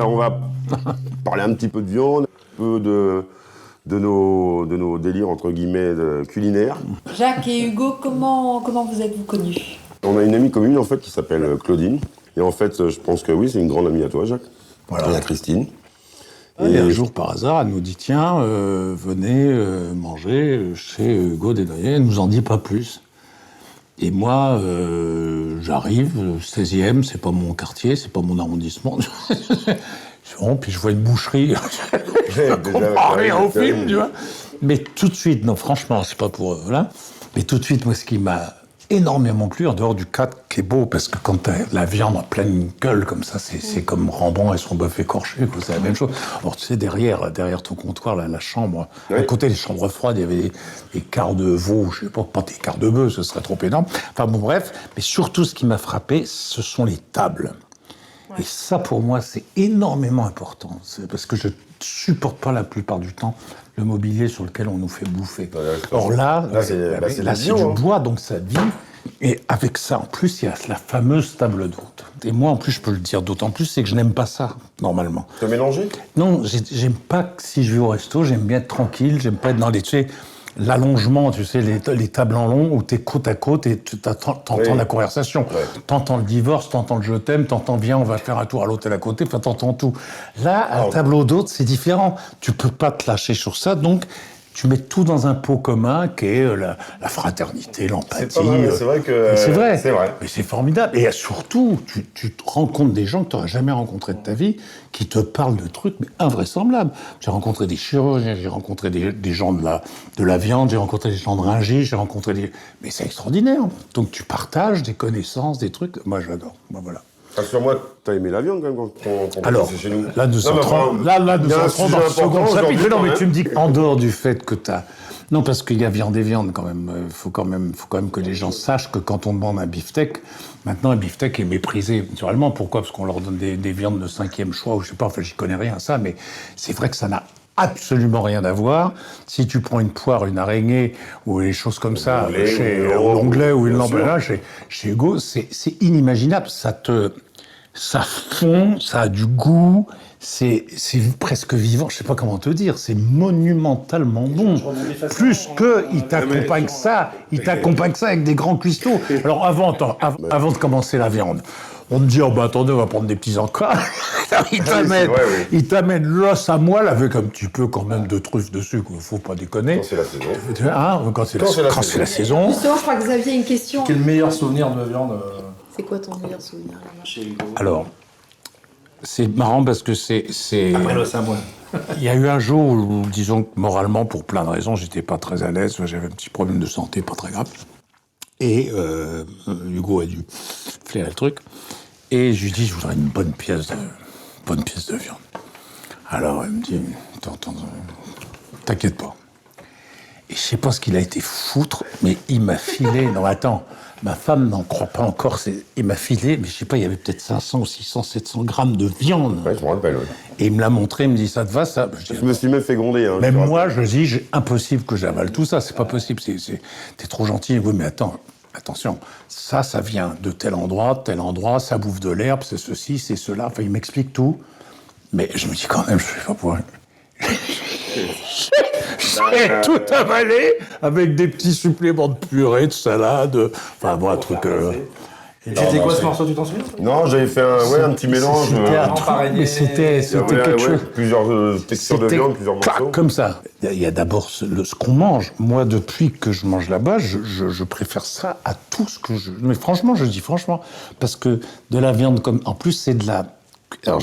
Alors, on va parler un petit peu de viande, un peu de nos délires, entre guillemets, culinaires. Jacques et Hugo, comment vous êtes-vous connus? On a une amie commune, en fait, qui s'appelle Claudine. Et en fait, je pense que oui, c'est une grande amie à toi, Jacques. Voilà. Et à Christine. Et un jour, par hasard, elle nous dit, tiens, venez manger chez Hugo Desnoyers. Elle nous en dit pas plus. Et moi, j'arrive, 16e, c'est pas mon quartier, c'est pas mon arrondissement. Bon, puis je vois une boucherie. Je comprends rien au film, tu vois. Mais tout de suite, non, franchement, c'est pas pour voilà. Mais tout de suite, moi, ce qui m'a énormément plu, en dehors du cadre qui est beau, parce que quand t'as la viande en pleine gueule comme ça, c'est comme Rembrandt et son bœuf écorché, quoi, c'est la même chose. Alors tu sais, derrière ton comptoir, la chambre, oui. à côté des chambres froides, il y avait des quarts de veau, je sais pas des quarts de bœuf, ce serait trop énorme. Enfin bon, bref, mais surtout ce qui m'a frappé, ce sont les tables. Ouais. Et ça, pour moi, c'est énormément important. C'est parce que je supporte pas la plupart du temps le mobilier sur lequel on nous fait bouffer. Or là c'est du bois, donc ça vit. Et avec ça, en plus, il y a la fameuse table d'hôte. Et moi, en plus, je peux le dire d'autant plus, c'est que je n'aime pas ça, normalement. T'as mélangé? Non, j'aime pas que si je vais au resto, j'aime bien être tranquille, j'aime pas être dans les... Tu sais, l'allongement, tu sais, les tables en long où t'es côte à côte et t'entends oui. La conversation. Ouais. T'entends le divorce, t'entends le je t'aime, t'entends viens, on va faire un tour à l'hôtel à côté, enfin t'entends tout. Là, un tableau d'hôte, c'est différent. Tu peux pas te lâcher sur ça, donc tu mets tout dans un pot commun qui est la fraternité, l'empathie. C'est vrai que... C'est vrai. Mais c'est formidable. Et surtout, tu te rencontres des gens que tu n'auras jamais rencontrés de ta vie, qui te parlent de trucs mais invraisemblables. J'ai rencontré des chirurgiens, j'ai rencontré des gens de la viande, j'ai rencontré des gens de Rungis, j'ai rencontré des... Mais c'est extraordinaire. Donc tu partages des connaissances, des trucs. Moi, j'adore. Moi, voilà. Rassure-moi, t'as aimé la viande quand même quand alors, chez nous. Là, nous entrons dans le second chapitre. Non, mais tu me dis qu'en dehors du fait que t'as... Non, parce qu'il y a viande et viande quand même. Faut quand même que les gens sachent que quand on demande un beefsteak, maintenant un beefsteak est méprisé. Naturellement, pourquoi? Parce qu'on leur donne des viandes de 5e choix, ou je sais pas, enfin j'y connais rien à ça, mais c'est vrai que ça n'a absolument rien à voir. Si tu prends une poire, une araignée, ou des choses comme ça, chez l'onglet ou une lampe, là, chez Hugo, c'est inimaginable. Ça fond, ça a du goût, c'est presque vivant, je sais pas comment te dire, c'est monumentalement bon. Plus que il t'accompagne ça avec des grands cuistots. Alors avant de commencer la viande, on te dit, oh bah attendez, on va prendre des petits encas. Il t'amène l'os à moelle avec un petit peu quand même de truffes dessus, qu'il faut pas déconner. Quand c'est la saison. Quand c'est la saison. Justement, je crois que Xavier a une question. Quel meilleur souvenir de viande C'est quoi ton meilleur souvenir? Alors, c'est marrant parce que c'est... Après l'os à moelle. Il y a eu un jour où, disons que moralement, pour plein de raisons, j'étais pas très à l'aise, j'avais un petit problème de santé, pas très grave. Et Hugo a dû flairer le truc. Et je lui dis, je voudrais une bonne pièce de viande. Alors, elle me dit, t'inquiète pas. Et je sais pas ce qu'il a été foutre, mais il m'a filé... Non, attends, ma femme n'en croit pas encore. Il m'a filé, mais je sais pas, il y avait peut-être 500 ou 600, 700 grammes de viande. Ouais, je me rappelle, oui. Et il me l'a montré, il me dit, ça te va, ça? Je me suis même fait gronder. Hein, même moi, je dis, impossible que j'avale tout ça, c'est pas possible. T'es trop gentil. Oui, mais attends, attention, ça vient de tel endroit, ça bouffe de l'herbe, c'est ceci, c'est cela. Enfin, il m'explique tout. Mais je me dis quand même, je vais pas pouvoir... J'ai tout avalé avec des petits suppléments de purée, de salade, enfin bon, un truc... C'était quoi ce morceau, tu t'en souviens? Non, j'avais fait un petit mélange. Mais c'était quelque chose... Plusieurs textures de viande, plusieurs morceaux. Comme ça. Il y a d'abord ce qu'on mange. Moi, depuis que je mange là-bas, je préfère ça à tout ce que je... Mais franchement, je dis franchement, parce que de la viande comme... En plus, c'est de la... Alors,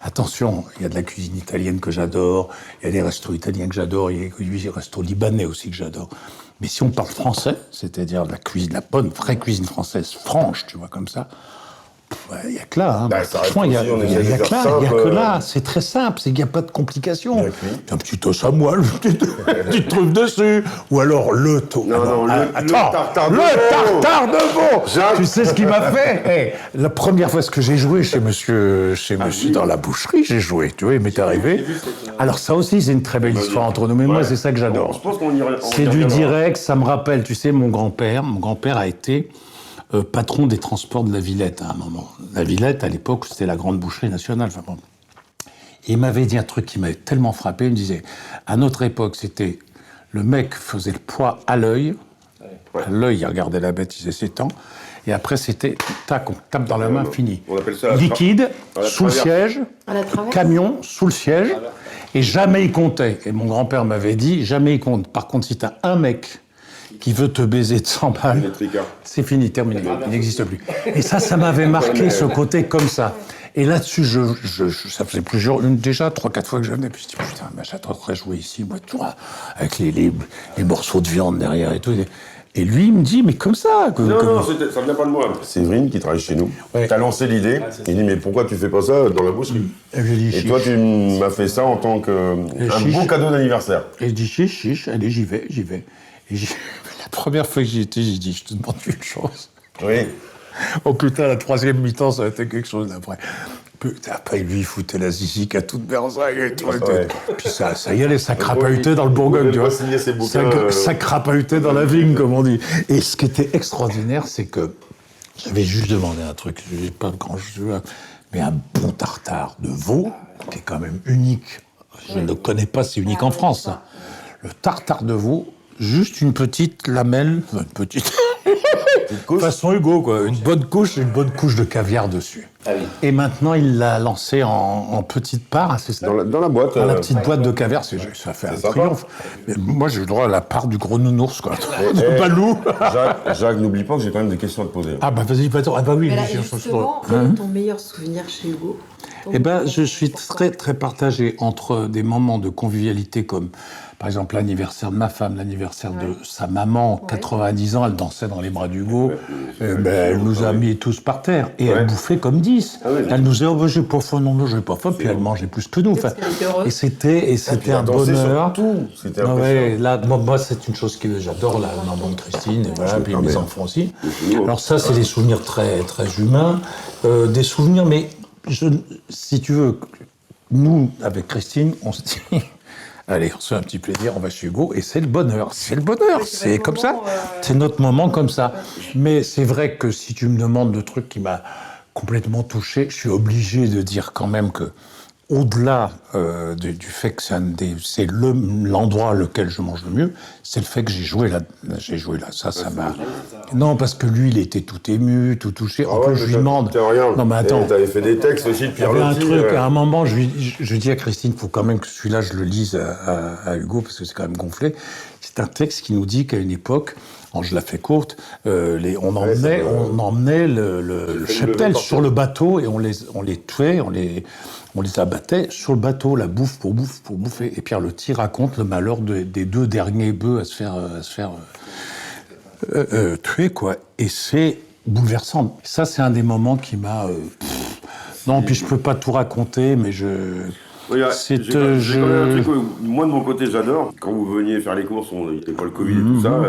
attention, il y a de la cuisine italienne que j'adore, il y a des restos italiens que j'adore, il y a des restos libanais aussi que j'adore. Mais si on parle français, c'est-à-dire de la cuisine, la bonne, vraie cuisine française, franche, tu vois, comme ça, il n'y a que là. Hein. Franchement, il n'y a que là. C'est très simple, il n'y a pas de complications. Un petit os à moelle, une petite truffe dessus. Ou alors le tartare de veau. Tu sais ce qu'il m'a fait? La première fois que j'ai joué chez monsieur dans la boucherie, j'ai joué. Tu vois, il m'est arrivé. Alors ça aussi, c'est une très belle histoire entre nous. Mais moi, c'est ça que j'adore. C'est du direct, ça me rappelle, tu sais, mon grand-père a été... patron des transports de la Villette à un moment. La Villette, à l'époque, c'était la grande boucherie nationale. Enfin, bon. Et il m'avait dit un truc qui m'avait tellement frappé. Il me disait, à notre époque, c'était le mec faisait le poids à l'œil. À l'œil, il regardait la bête, il disait c'est temps. Et après, c'était tac, on tape dans la main, fini. On appelle ça liquide, la sous le traverse. siège, À la traverse. camion, sous le siège. Et jamais il comptait. Et mon grand-père m'avait dit, jamais il compte. Par contre, si t'as un mec qui veut te baiser de 100 balles, Tricard. c'est fini, terminé, il n'existe plus. Et ça m'avait marqué, ce côté comme ça. Et là-dessus, ça faisait déjà 3-4 fois que je venais, puis je dis, putain, mais j'adorerais jouer ici, moi, toujours, avec les morceaux de viande derrière et tout. Et lui, il me dit, mais comme ça. Non, ça vient pas de moi. Séverine, qui travaille chez nous, Ouais. t'as lancé l'idée. Il dit, mais pourquoi tu fais pas ça dans la boucherie? Et je dis, Et toi, tu m'as fait ça en tant qu'un chiche. beau cadeau d'anniversaire. Et je dis, chiche, allez, j'y vais. Et la première fois que j'y étais, j'ai dit, je te demande une chose. Oui. Oh putain, la troisième mi-temps, ça a été quelque chose d'après. Putain, après, lui, il foutait la zizique à toute berzingue et tout. Ouais. Puis ça y allait, ça crapahutait dans le Bourgogne, tu vois. signer ses bouquins. Ça crapahutait dans la vigne, comme on dit. Et ce qui était extraordinaire, c'est que j'avais juste demandé un truc, je n'ai pas grand chose, mais un bon tartare de veau, qui est quand même unique. Je ne le connais pas, c'est unique en France. Ça. Le tartare de veau, juste une petite lamelle, une petite... façon Hugo, quoi. Une bonne couche de caviar dessus. Ah oui. Et maintenant, il l'a lancé en petite part. Dans la boîte. Dans la petite boîte de caviar, ça fait un sympa. triomphe. Mais moi, j'ai le droit à la part du gros nounours, quoi. De Balou. Jacques, n'oublie pas que j'ai quand même des questions à te poser. Ah bah vas-y, ah bah oui. Mais là, bien sûr, justement, quel est ton meilleur souvenir chez Hugo? Eh ben, je suis très, très partagé entre des moments de convivialité comme, par exemple, l'anniversaire de ma femme, l'anniversaire de sa maman, 90 ans, elle dansait dans les bras d'Hugo. Elle nous a mis tous par terre et elle bouffait comme 10. Ah oui. Elle nous disait, oh, ben, j'ai pas faim, non, j'ai pas faim, puis elle mangeait plus que nous. Enfin, qu'elle était heureuse. et c'était un dansé bonheur. sur tout. C'était Ah impressionnant. ouais, là, moi, c'est une chose que j'adore, la maman de Christine, et voilà, puis mes enfants aussi. Alors ça, c'est des souvenirs très, très humains, des souvenirs, mais si tu veux, nous, avec Christine, on se dit, allez, on se fait un petit plaisir, on va chez Hugo, et c'est le bonheur. C'est le bonheur, Oui, c'est votre comme ça. moment, C'est notre moment comme ça. Mais c'est vrai que si tu me demandes le truc qui m'a complètement touché, je suis obligé de dire quand même que, au-delà du fait que c'est l'endroit lequel je mange le mieux, c'est le fait que j'ai joué là. Ça m'a... Non, parce que lui, il était tout ému, tout touché. En plus, je lui demande... Rien. Non, mais attends. T'avais fait des textes aussi de Il y Pierre avait un Loti, truc, à un moment, je dis à Christine, il faut quand même que celui-là, je le lise à Hugo, parce que c'est quand même gonflé. C'est un texte qui nous dit qu'à une époque, je la fais courte, on emmenait le cheptel sur le bateau et on les tuait, on les abattait sur le bateau, la bouffe pour bouffer. Et Pierre Loti raconte le malheur des 2 derniers bœufs à se faire tuer, quoi. Et c'est bouleversant. Ça, c'est un des moments qui m'a... Non, puis je peux pas tout raconter, mais Regarde, c'est, j'ai quand même un truc que moi de mon côté j'adore. Quand vous veniez faire les courses, il n'y avait pas le Covid et tout ça,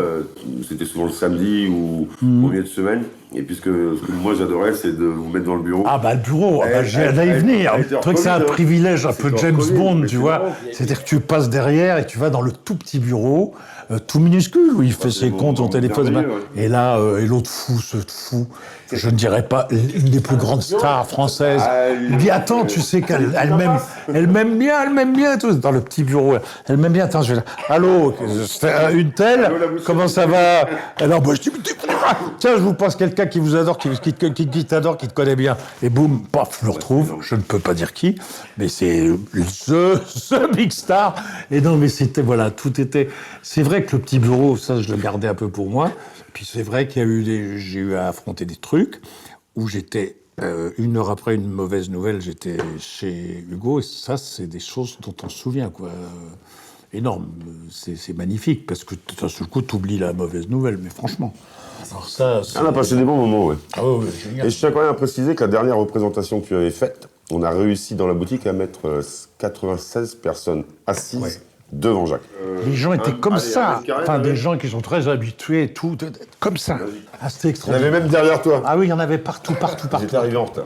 c'était souvent le samedi ou au milieu de semaine. Et puisque ce que moi j'adorais, c'est de vous mettre dans le bureau. Ah bah le bureau, j'allais y venir. Le truc, c'est un privilège un peu James Bond, tu vois. C'est-à-dire que tu passes derrière et tu vas dans le tout petit bureau, tout minuscule, où il fait ses comptes, son téléphone. merveilleux, Et là, et l'autre fou, je ne dirais pas, une des plus grandes stars françaises. Il dit, attends, tu sais qu'elle m'aime bien, tout, dans le petit bureau. Elle m'aime bien, attends, je vais là. Allô, une telle, comment ça va? Alors, moi, je dis, tiens, je vous passe quelqu'un qui vous adore, qui t'adore, qui te connaît bien. Et boum, paf, je le retrouve. Je ne peux pas dire qui, mais c'est the big star. Et non, mais c'était, voilà, tout était... C'est vrai que le petit bureau, ça, je le gardais un peu pour moi. Puis c'est vrai qu'il y a eu j'ai eu à affronter des trucs où j'étais, 1 heure après une mauvaise nouvelle, j'étais chez Hugo. Et ça, c'est des choses dont on se souvient, quoi. Énorme. C'est magnifique, parce que d'un seul coup, tu oublies la mauvaise nouvelle, mais franchement... Alors ça, On a passé des bons moments, ouais. Ah ouais, génial. Et je tiens quand même à préciser que la dernière représentation que tu avais faite, on a réussi dans la boutique à mettre 96 personnes assises devant Jacques. Les gens étaient comme ça. mètre carré, Enfin, ouais. des gens qui sont très habitués, tout, comme ça. Ah, c'était Il y en extraordinaire. avait même derrière toi. Ah oui, il y en avait partout. J'étais arrivé en retard.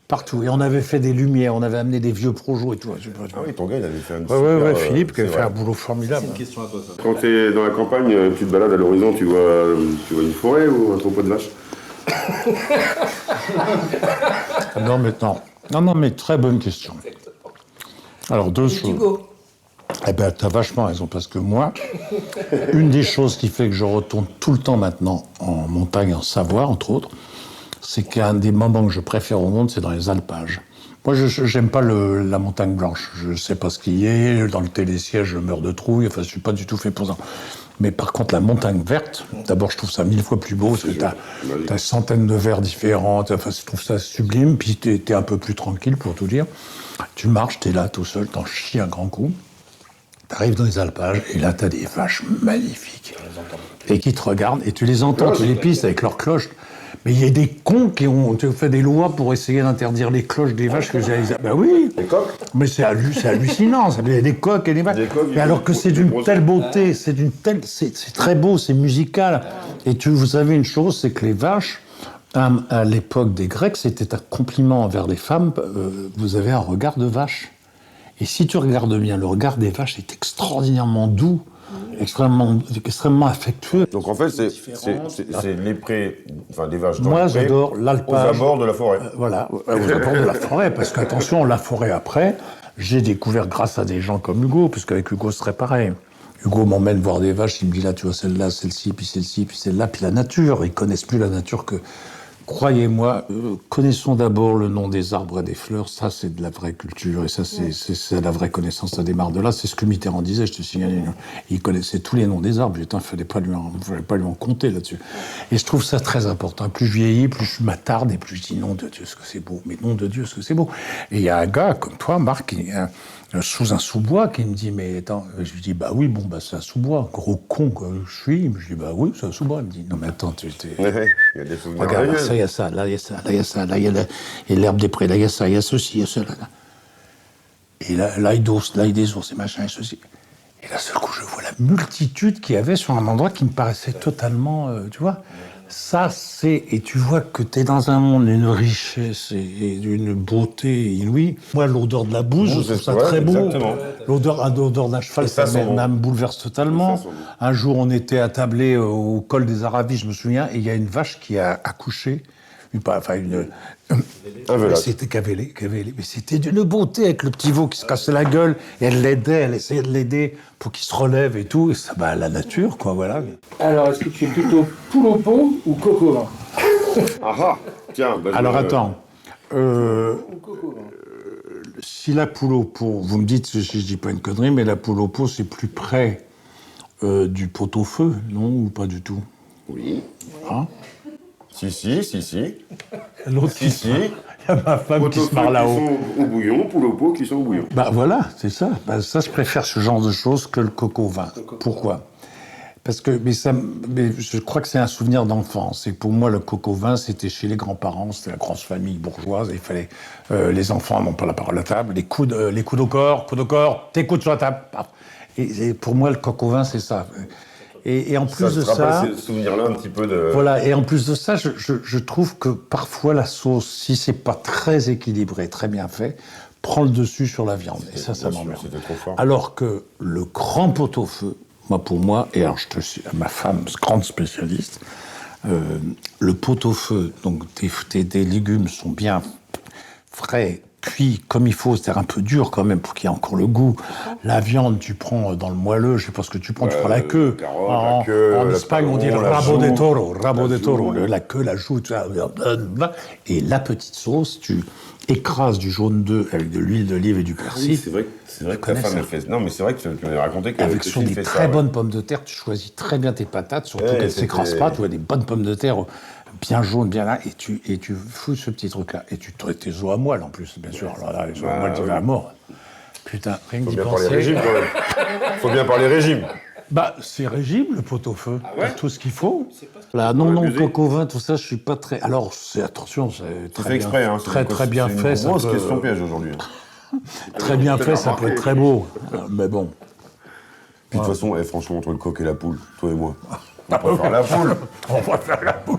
Partout. Et on avait fait des lumières, on avait amené des vieux projets et tout. Ah oui, ton gars, il avait fait un Ouais, Philippe, qui avait fait un boulot formidable. C'est une question à toi, ça. Quand tu es dans la campagne, tu te balades à l'horizon, tu vois une forêt ou un troupeau de vaches? Non, mais très bonne question. Alors, deux Et choses. Hugo. Eh ben, t'as vachement raison, parce que moi, une des choses qui fait que je retourne tout le temps maintenant en montagne, en Savoie, entre autres, c'est qu'un des moments que je préfère au monde, c'est dans les alpages. Moi, j'aime pas la montagne blanche. Je sais pas ce qu'il y a. Dans le télésiège, je meurs de trouille. Enfin, je suis pas du tout fait pour ça. Mais par contre, la montagne verte, d'abord, je trouve ça 1000 fois plus beau, parce que t'as centaines de vers différentes. Enfin, je trouve ça sublime. Puis t'es un peu plus tranquille, pour tout dire. Tu marches, t'es là tout seul, t'en chies un grand coup. T'arrives dans les alpages, et là, t'as des vaches magnifiques. Et qui te regardent, et tu les entends, tu les pistes avec leurs cloches. Mais il y a des cons qui ont fait des lois pour essayer d'interdire les cloches des vaches que j'ai. Ben oui. Les coqs. Mais c'est hallucinant. Il y a des coqs et des vaches. Mais alors que c'est d'une telle beauté, c'est très beau, c'est musical. Et vous savez une chose, c'est que les vaches, à l'époque des Grecs, c'était un compliment envers les femmes. Vous avez un regard de vache. Et si tu regardes bien, le regard des vaches est extraordinairement doux. Extrêmement affectueux. Donc en fait, c'est les prés, enfin des vaches dans Moi, les prés, j'adore l'alpage. aux abords de la forêt. Voilà, aux abords de la forêt, parce qu'attention, la forêt après, j'ai découvert grâce à des gens comme Hugo, parce qu'avec Hugo, ce serait pareil. Hugo m'emmène voir des vaches, il me dit là, tu vois, celle-là, celle-ci, puis celle-ci, puis celle-là, puis la nature. Ils connaissent plus la nature que... Croyez-moi, connaissons d'abord le nom des arbres et des fleurs, ça c'est de la vraie culture, et ça c'est la vraie connaissance, ça démarre de là, c'est ce que Mitterrand disait, je te signale, il connaissait tous les noms des arbres, putain, il fallait pas lui en compter là-dessus. Et je trouve ça très important, plus je vieillis, plus je m'attarde, et plus je dis, nom de Dieu, ce que c'est beau, mais nom de Dieu, ce que c'est beau. Et il y a un gars comme toi, Marc, sous un sous-bois, qui me dit, mais attends, je lui dis, bah oui, bon, bah c'est un sous-bois, gros con que je suis, je lui dis, bah oui, c'est un sous-bois, il me dit, non mais attends, il y a des souvenirs. Regarde, ça, il y a ça, là, il y a ça, là, il y a ça, là, il y a l'herbe des prés, là, il y a ça, il y a ceci, il y a cela, là. Et là, il d'ours, là, il des ours, et machin, et ceci. Et là, seul coup, je vois la multitude qu'il y avait sur un endroit qui me paraissait totalement, tu vois. Ça, et tu vois que t'es dans un monde d'une richesse et d'une beauté inouïe. Moi, l'odeur de la bouse, je trouve ça très beau. Exactement. L'odeur d'un cheval, ça me bouleverse totalement. Un jour, on était attablés au col des Aravis, je me souviens, et il y a une vache qui a accouché. C'était cavélé. Mais c'était d'une beauté avec le petit veau qui se cassait la gueule. Et elle essayait de l'aider pour qu'il se relève et tout. Et ça, la nature, quoi, voilà. Alors, est-ce que tu es plutôt poule au pot ou coco vin? Tiens. Alors, attends. Si la poule au pot, vous me dites si je dis pas une connerie, mais la poule au pot, c'est plus près du pot-au-feu, non, ou pas du tout? Oui. Hein? Si. L'autre qui si. Il y a ma femme qui se marre là-haut. Qui sont au bouillon, poule au pot qui sont au bouillon. Bah voilà, c'est ça. Bah, ça, je préfère ce genre de choses que le coco au vin. Pourquoi? Parce que mais je crois que c'est un souvenir d'enfance. Et pour moi, le coco au vin, c'était chez les grands-parents, c'était la grosse famille bourgeoise. Et il fallait les enfants n'ont pas la parole à table, les coudes au corps, tes coudes sur la table. Et pour moi, le coco au vin, c'est ça. Et en plus de ça, ce souvenir-là un petit peu de. Voilà. Et en plus de ça, je trouve que parfois la sauce, si c'est pas très équilibré, très bien fait, prend le dessus sur la viande. Et ça m'emmerde. C'était trop fort. Alors que le grand pot-au-feu, pour moi, et alors ma femme, grande spécialiste, le pot-au-feu, donc des légumes sont bien frais, cuit comme il faut, c'est-à-dire un peu dur quand même pour qu'il y ait encore le goût. La viande, tu prends dans le moelleux, je sais pas ce que tu prends, tu prends la queue. La queue, en Espagne, on dit le rabo de toro, la queue, la joue, tout ça. Et la petite sauce, tu écrases du jaune d'œuf avec de l'huile d'olive et du persil. Oui, c'est vrai que ta femme, elle fait. Non, mais c'est vrai que tu m'avais raconté que avec sur des très bonnes pommes de terre, tu choisis très bien tes patates, surtout qu'elles ne s'écrasent pas. Tu as des bonnes pommes de terre bien jaunes, bien là, et tu fous ce petit truc-là. Et tu traites tes os à moelle en plus, bien sûr. Alors là, les os à moelle, tu vas à mort. Putain, rien que d'y penser. Faut bien parler régime. Bah, c'est régime, le pot-au-feu. Tout ce qu'il faut. Là, non, coco vin, tout ça, je suis pas très. Alors, attention, c'est très bien, exprès, hein, très bien fait. C'est une grosse question piège aujourd'hui. Très bien fait, ça peut être très beau. Mais bon. Puis de toute façon, franchement, entre le coq et la poule, toi et moi, on va faire la poule. On va faire la poule.